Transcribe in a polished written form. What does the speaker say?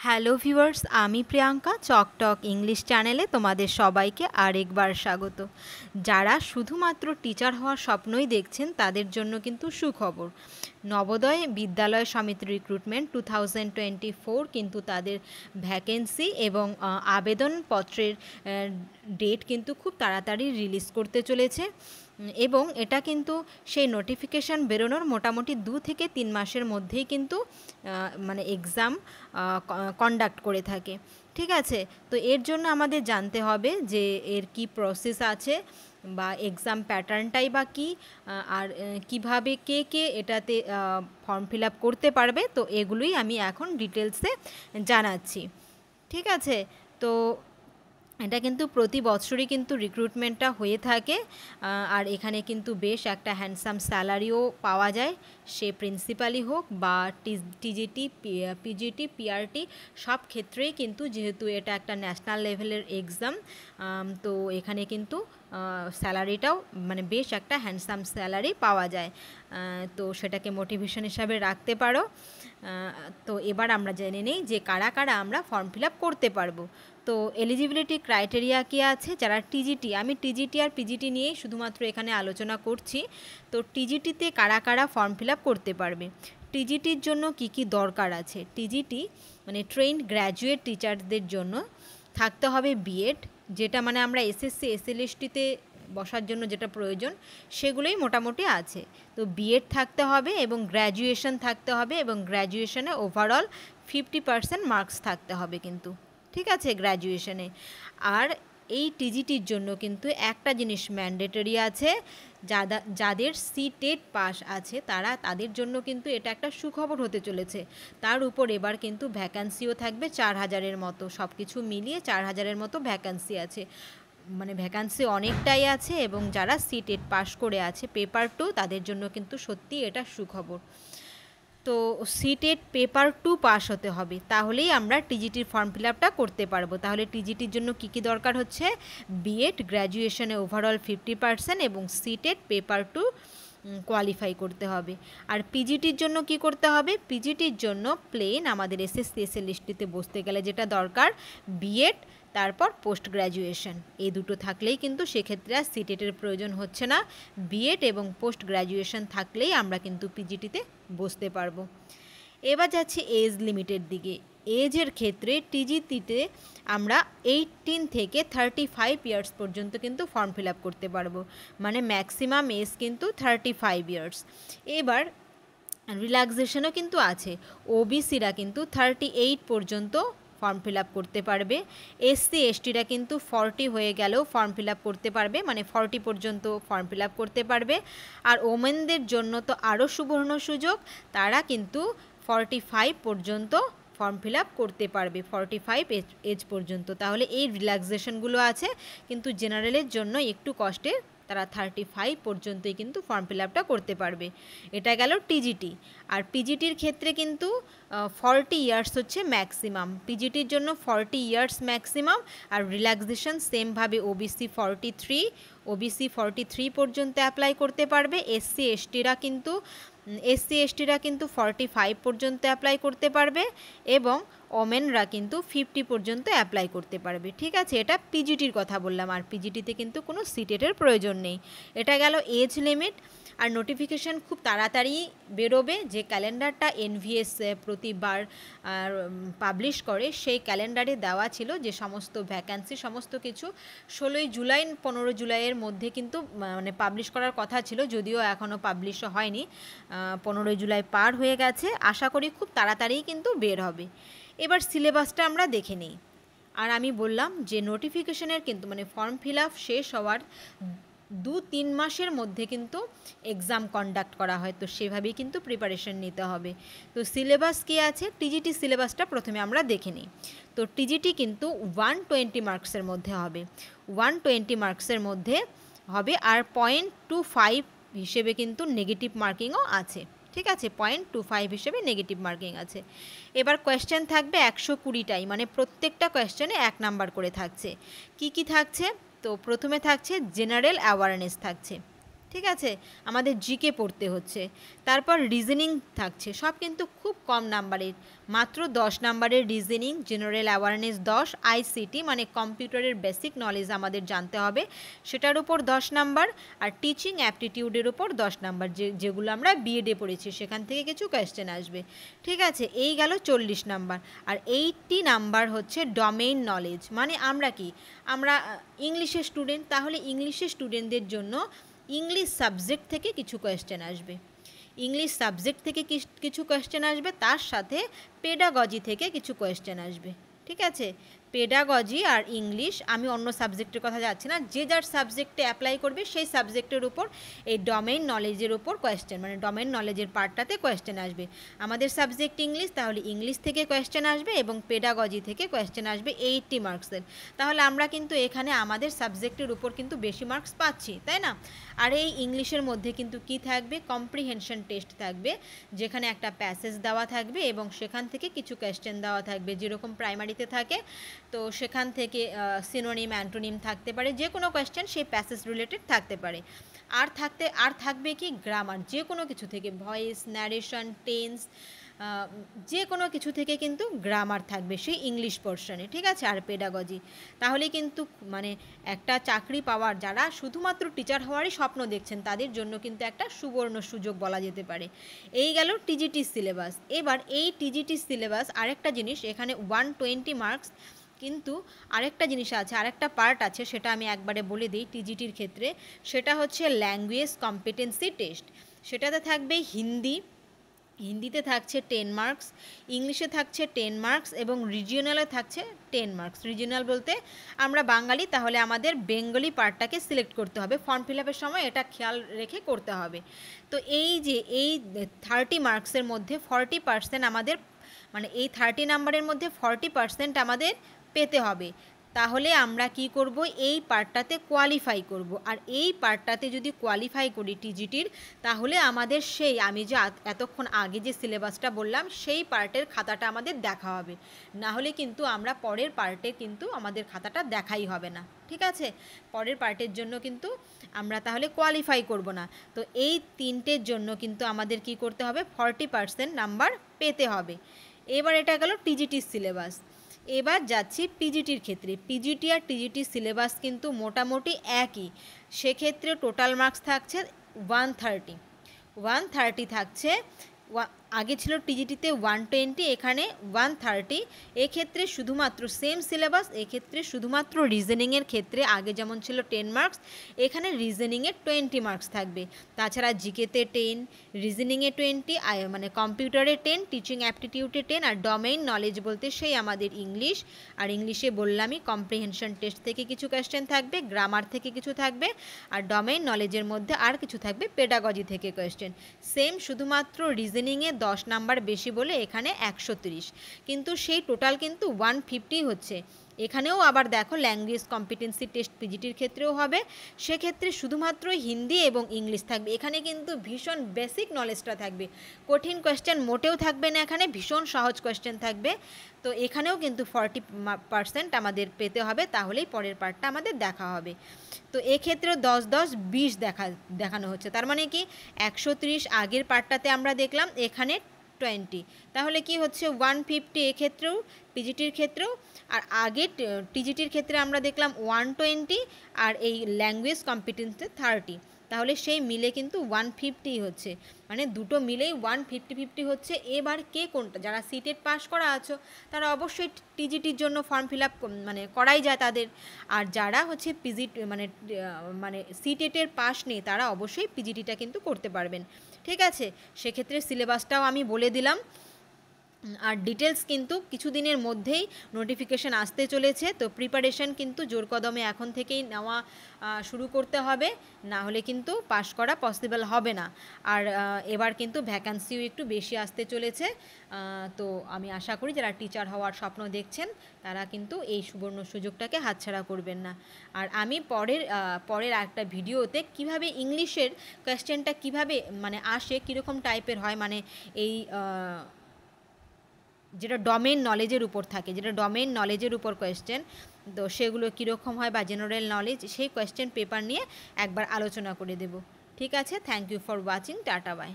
Hello viewers, আমি Priyanka চকটক English চ্যানেলে তোমাদের সবাইকে আরেকবার স্বাগত। যারা শুধুমাত্র টিচার হওয়ার স্বপ্নই দেখছেন তাদের জন্য কিন্তু সুখবর। নবোদয় বিদ্যালয় সমিতি রিক্রুটমেন্ট 2024 কিন্তু তাদের ভ্যাকেন্সি এবং আবেদনপত্রের ডেট কিন্তু খুব তাড়াতাড়ি রিলিজ করতে চলেছে এবং এটা কিন্তু সেই নোটিফিকেশান বেরোনোর মোটামুটি 2 থেকে 3 মাসের মধ্যেই কিন্তু মানে এক্সাম কন্ডাক্ট করে থাকে। ঠিক আছে, তো এর জন্য আমাদের জানতে হবে যে এর কি প্রসেস আছে বা এক্সাম প্যাটার্নটাই বা কী, আর কিভাবে কে কে এটাতে ফর্ম ফিল আপ করতে পারবে, তো এগুলোই আমি এখন ডিটেলসে জানাচ্ছি। ঠিক আছে, তো এটা কিন্তু প্রতি বছরই কিন্তু রিক্রুটমেন্টটা হয়ে থাকে আর এখানে কিন্তু বেশ একটা হ্যান্ডসাম স্যালারিও পাওয়া যায়, সে প্রিন্সিপালই হোক বা টিজিটি, পিজিটি, পিআরটি সব ক্ষেত্রেই কিন্তু, যেহেতু এটা একটা ন্যাশনাল লেভেলের এক্সাম, তো এখানে কিন্তু স্যালারিটাও মানে বেশ একটা হ্যান্ডসাম স্যালারি পাওয়া যায়, তো সেটাকে মোটিভেশন হিসাবে রাখতে পারো। তো এবার আমরা জেনে নেই যে কারা কারা আমরা ফর্ম ফিল আপ করতে পারবো। তো এলিজিবিলিটি ক্রাইটেরিয়া কী আছে, যারা টিজিটি, আমি টিজিটি আর পিজিটি নিয়েই শুধুমাত্র এখানে আলোচনা করছি। তো টিজিটিতে কারা কারা ফর্ম ফিল আপ করতে পারবে, টিজিটির জন্য কি কি দরকার আছে। টিজিটি মানে ট্রেন্ড গ্র্যাজুয়েট টিচারদের জন্য থাকতে হবে বিএড, যেটা মানে আমরা এসএসসি এসএলএসটিতে বসার জন্য যেটা প্রয়োজন সেগুলোই মোটামুটি আছে। তো বিএড থাকতে হবে এবং গ্র্যাজুয়েশন থাকতে হবে এবং গ্র্যাজুয়েশনে ওভারঅল 50% মার্কস থাকতে হবে কিন্তু। ঠিক আছে, গ্র্যাজুয়েশনে। আর এই টিজিটির জন্য কিন্তু একটা জিনিস ম্যান্ডেটরি আছে, যাদের সিটেট পাস আছে তাদের জন্য কিন্তু এটা একটা সুখবর হতে চলেছে। তার উপর এবার কিন্তু ভ্যাকান্সিও থাকবে 4000-এর মতো, সব কিছু মিলিয়ে 4000-এর মতো ভ্যাকান্সি আছে, মানে ভ্যাকান্সি অনেকটাই আছে। এবং যারা সিটেট পাস করে আছে পেপার 2 তাদের জন্য কিন্তু সত্যি এটা সুখবর। তো সিটেট পেপার 2 পাস হতে হবে, তাহলেই আমরা টিজিটির ফর্ম ফিল আপটা করতে পারবো। তাহলে টিজিটির জন্য কী কী দরকার হচ্ছে, বিএড, গ্র্যাজুয়েশনে ওভারঅল 50% এবং সিটেট পেপার 2 কোয়ালিফাই করতে হবে। আর পিজিটির জন্য কি করতে হবে, পিজিটির জন্য প্লেন আমাদের এসএসসি এসএলএসটিতে বসতে গেলে যেটা দরকার, বিএড, তারপর পোস্ট গ্র্যাজুয়েশন, এই দুটো থাকলেই কিন্তু সেক্ষেত্রে আর সিটেটের প্রয়োজন হচ্ছে না। বিএড এবং পোস্ট গ্র্যাজুয়েশন থাকলেই আমরা কিন্তু পিজিটিতে বসতে পারবো। এবার যাচ্ছি এজ লিমিটের দিকে। এজের ক্ষেত্রে টিজিটিতে আমরা 18 থেকে 35 ইয়ার্স পর্যন্ত কিন্তু ফর্ম ফিল আপ করতে পারবো, মানে ম্যাক্সিমাম এজ কিন্তু 35 ইয়ার্স। এবার রিল্যাক্সেশনও কিন্তু আছে, ওবিসিরা কিন্তু 38 পর্যন্ত ফর্ম ফিল আপ করতে পারবে, এসসি এসটিরা কিন্তু 40 হয়ে গেলেও ফর্ম ফিল আপ করতে পারবে, মানে 40 পর্যন্ত ফর্ম ফিল আপ করতে পারবে। আর ওমেনদের জন্য তো আরও সুবর্ণ সুযোগ, তারা কিন্তু 45 পর্যন্ত ফর্ম ফিল আপ করতে পারবে, 45 এজ পর্যন্ত। তাহলে এই রিল্যাক্সেশনগুলো আছে, কিন্তু জেনারেলের জন্য একটু কষ্টের, তারা 35 পর্যন্তই কিন্তু ফর্ম ফিল আপটা করতে পারবে। এটা গেল টিজিটি। আর পিজিটির ক্ষেত্রে কিন্তু 40 ইয়ার্স হচ্ছে ম্যাক্সিমাম, পিজিটির জন্য 40 ইয়ার্স ম্যাক্সিমাম। আর রিল্যাক্সেশন সেমভাবে ওবিসি 43 পর্যন্ত অ্যাপ্লাই করতে পারবে, এসসি এসটিরা কিন্তু 45 পর্যন্ত অ্যাপ্লাই করতে পারবে এবং ওমেনরা কিন্তু 50 পর্যন্ত অ্যাপ্লাই করতে পারবে। ঠিক আছে, এটা পিজিটির কথা বললাম। আর পিজিটিতে কিন্তু কোনো সিটেটের প্রয়োজন নেই। এটা গেল এজ লিমিট। আর নোটিফিকেশান খুব তাড়াতাড়ি বেরোবে, যে ক্যালেন্ডারটা এনভিএস প্রতিবার পাবলিশ করে, সেই ক্যালেন্ডারে দেওয়া ছিল যে সমস্ত ভ্যাকান্সি সমস্ত কিছু 16 জুলাই 15 জুলাইয়ের মধ্যে কিন্তু মানে পাবলিশ করার কথা ছিল, যদিও এখনও পাবলিশও হয়নি, 15 জুলাই পার হয়ে গেছে, আশা করি খুব তাড়াতাড়িই কিন্তু বের হবে। এবার সিলেবাসটা আমরা দেখে নিই। আর আমি বললাম যে নোটিফিকেশনের কিন্তু মানে ফর্ম ফিল আপ শেষ হওয়ার 2-3 মাসের মধ্যে কিন্তু এক্সাম কন্ডাক্ট করা হয়, তো সেভাবেই কিন্তু প্রিপারেশন নিতে হবে। তো সিলেবাস কী আছে, টিজিটি সিলেবাসটা প্রথমে আমরা দেখে নিই। তো টিজিটি কিন্তু 120 মার্কসের মধ্যে হবে, 120 মার্কসের মধ্যে হবে। আর 0.25 হিসেবে কিন্তু নেগেটিভ মার্কিংও আছে। ঠিক আছে, 0.25 হিসেবে নেগেটিভ মার্কিং আছে। এবার কোয়েশ্চেন থাকবে 120টাই, মানে প্রত্যেকটা কোয়েশ্চেনে 1 নাম্বার করে থাকছে। কি কি থাকছে, তো প্রথমে থাকছে জেনারেল অ্যাওয়ারনেস থাকছে। ঠিক আছে, আমাদের জিকে পড়তে হচ্ছে। তারপর রিজনিং থাকছে, সব কিন্তু খুব কম নাম্বারের, মাত্র 10 নাম্বারের রিজনিং, জেনারেল অ্যাওয়ারনেস 10, আইসিটি মানে কম্পিউটারের বেসিক নলেজ আমাদের জানতে হবে, সেটার উপর 10 নাম্বার, আর টিচিং অ্যাপটিটিউডের উপর 10 নাম্বার, যেগুলো আমরা বিএডে পড়েছি সেখান থেকে কিছু কোয়েশ্চেন আসবে। ঠিক আছে, এই গেল 40 নাম্বার। আর 80 নাম্বার হচ্ছে ডোমেইন নলেজ, মানে আমরা কি, আমরা ইংলিশের স্টুডেন্ট, তাহলে ইংলিশের স্টুডেন্টদের জন্য ইংলিশ সাবজেক্ট থেকে কিছু কোয়েশ্চেন আসবে, ইংলিশ সাবজেক্ট থেকে কিছু কোয়েশ্চেন আসবে, তার সাথে পেডাগজি থেকে কিছু কোয়েশ্চেন আসবে। ঠিক আছে, পেডাগজি আর ইংলিশ, আমি অন্য সাবজেক্টের কথা যাচ্ছি না, যে যার সাবজেক্টে অ্যাপ্লাই করবে সেই সাবজেক্টের উপর এই ডোমেইন নলেজের উপর কোয়েশ্চেন, মানে ডোমেইন নলেজের পার্টটাতে কোয়েশ্চেন আসবে। আমাদের সাবজেক্ট ইংলিশ, তাহলে ইংলিশ থেকে কোয়েশ্চেন আসবে এবং পেডাগজি থেকে কোয়েশ্চেন আসবে 80 মার্কসের। তাহলে আমরা কিন্তু এখানে আমাদের সাবজেক্টের উপর কিন্তু বেশি মার্কস পাচ্ছি, তাই না? আর এই ইংলিশের মধ্যে কিন্তু কি থাকবে, কম্প্রিহেনশন টেস্ট থাকবে, যেখানে একটা প্যাসেজ দেওয়া থাকবে এবং সেখান থেকে কিছু কোয়েশ্চেন দেওয়া থাকবে, যেরকম প্রাইমারিতে থাকে। তো সেখান থেকে সিনোনিম, অ্যান্টোনিম থাকতে পারে, যে কোনো কোয়েশ্চেন সেই প্যাসেজ রিলেটেড থাকতে পারে। আর থাকবে কি গ্রামার, যে কোনো কিছু থেকে, ভয়েস, ন্যারেশন, টেন্স, যে কোনো কিছু থেকে কিন্তু গ্রামার থাকবে সেই ইংলিশ পোর্শনে। ঠিক আছে, আর পেডাগজি। তাহলে কিন্তু মানে একটা চাকরি পাওয়ার, যারা শুধুমাত্র টিচার হওয়ারই স্বপ্ন দেখছেন তাদের জন্য কিন্তু একটা সুবর্ণ সুযোগ বলা যেতে পারে। এই গেল টিজিটি সিলেবাস। এবার এই টিজিটি সিলেবাস আরেকটা জিনিস, এখানে 120 মার্কস, কিন্তু আরেকটা জিনিস আছে, আরেকটা পার্ট আছে, সেটা আমি একবারে বলে দিই টিজিটির ক্ষেত্রে, সেটা হচ্ছে ল্যাঙ্গুয়েজ কম্পিটেন্সি টেস্ট। সেটাতে থাকবে হিন্দি, হিন্দিতে থাকছে 10 মার্কস, ইংলিশে থাকছে 10 মার্কস এবং রিজিওনালে থাকছে 10 মার্কস। রিজিওনাল বলতে আমরা বাঙালি, তাহলে আমাদের বেঙ্গলি পার্টটাকে সিলেক্ট করতে হবে, ফর্ম ফিল আপের সময় এটা খেয়াল রেখে করতে হবে। তো এই যে এই 30 মার্কসের মধ্যে 40% আমাদের, মানে এই 30 নাম্বারের মধ্যে 40% আমাদের পেতে হবে। তাহলে আমরা কি করব, এই পার্টটাতে কোয়ালিফাই করব। আর এই পার্টটাতে যদি কোয়ালিফাই করি টিজিটির, তাহলে আমাদের সেই আমি যে এতক্ষণ আগে যে সিলেবাসটা বললাম সেই পার্টের খাতাটা আমাদের দেখা হবে, না হলে কিন্তু আমরা পরের পার্টে কিন্তু আমাদের খাতাটা দেখাই হবে না। ঠিক আছে, পরের পার্টের জন্য কিন্তু আমরা তাহলে কোয়ালিফাই করব না। তো এই তিনটের জন্য কিন্তু আমাদের কি করতে হবে, 40% নাম্বার পেতে হবে। এবার এটা গেল টিজিটির সিলেবাস। এবার যাচ্ছি পিজিটির ক্ষেত্রে। পিজিটি আর টিজিটির সিলেবাস কিন্তু মোটামুটি একই, সেক্ষেত্রে টোটাল মার্কস থাকছে 130 থাকছে। আগে ছিল টিজিটিতে 120, এখানে 130। এক্ষেত্রে শুধুমাত্র সেম সিলেবাস, এক্ষেত্রে শুধুমাত্র রিজনিংয়ের ক্ষেত্রে আগে যেমন ছিল 10 মার্কস, এখানে রিজনিংয়ে 20 মার্কস থাকবে। তাছাড়া জিকেতে 10, রিজনিংয়ে 20, মানে কম্পিউটারে 10, টিচিং অ্যাপটিটিউডে 10, আর ডোমেইন নলেজ বলতে সেই আমাদের ইংলিশ। আর ইংলিশে বললামই কম্প্রিহেনশন টেস্ট থেকে কিছু কোয়েশ্চেন থাকবে, গ্রামার থেকে কিছু থাকবে, আর ডোমেইন নলেজের মধ্যে আর কিছু থাকবে পেডাগজি থেকে কোয়েশ্চেন। সেম, শুধুমাত্র রিজনিংয়ে 10 নাম্বার বেশি বলে এখানে 130, কিন্তু সেই টোটাল কিন্তু 150 হচ্ছে। এখানেও আবার দেখো ল্যাঙ্গুয়েজ কম্পিটেন্সি টেস্ট পিজিটির ক্ষেত্রেও হবে, সেক্ষেত্রে শুধুমাত্র হিন্দি এবং ইংলিশ থাকবে। এখানে কিন্তু ভীষণ বেসিক নলেজটা থাকবে, কঠিন কোয়েশ্চেন মোটেও থাকবে না, এখানে ভীষণ সহজ কোয়েশ্চেন থাকবে। তো এখানেও কিন্তু 40% আমাদের পেতে হবে, তাহলেই পরের পার্টটা আমাদের দেখা হবে। তো এক্ষেত্রেও 10-10-20 দেখানো হচ্ছে, তার মানে কি 130 আগের পার্টটাতে আমরা দেখলাম, এখানে 20, তাহলে কি হচ্ছে 150 এক্ষেত্রেও, পিজিটির ক্ষেত্রেও। আর আগে টিজিটির ক্ষেত্রে আমরা দেখলাম 120, আর এই ল্যাঙ্গুয়েজ কম্পিটেন্সে 30, তাহলে সেই মিলে কিন্তু 150 হচ্ছে, মানে দুটো মিলেই 150 হচ্ছে। এবার কে কোনটা, যারা সিটেট পাস করা আছো তারা অবশ্যই টিজিটির জন্য ফর্ম ফিল আপ মানে করাই যায় তাদের, আর যারা হচ্ছে মানে সিটেটের পাস নেই তারা অবশ্যই পিজিটিটা কিন্তু করতে পারবেন। ঠিক আছে, সেক্ষেত্রে সিলেবাসটাও আমি বলে দিলাম। আর ডিটেলস কিন্তু কিছুদিনের মধ্যেই নোটিফিকেশান আসতে চলেছে, তো প্রিপারেশন কিন্তু জোর কদমে এখন থেকেই নেওয়া শুরু করতে হবে, না হলে কিন্তু পাস করা পসিবল হবে না। আর এবার কিন্তু ভ্যাকান্সিও একটু বেশি আসতে চলেছে, তো আমি আশা করি যারা টিচার হওয়ার স্বপ্ন দেখছেন তারা কিন্তু এই সুবর্ণ সুযোগটাকে হাতছাড়া করবেন না। আর আমি পরের একটা ভিডিওতে কিভাবে ইংলিশের কোয়েশ্চেনটা কিভাবে মানে আসে, কীরকম টাইপের হয়, মানে এই যেটা ডোমেইন নলেজের উপর থাকে, যেটা ডোমেইন নলেজের উপর কোয়েশ্চেন, তো সেগুলো কীরকম হয় বা জেনারেল নলেজ, সেই কোয়েশ্চেন পেপার নিয়ে একবার আলোচনা করে দেব। ঠিক ঠিক আছে, thank you for watching, tata by.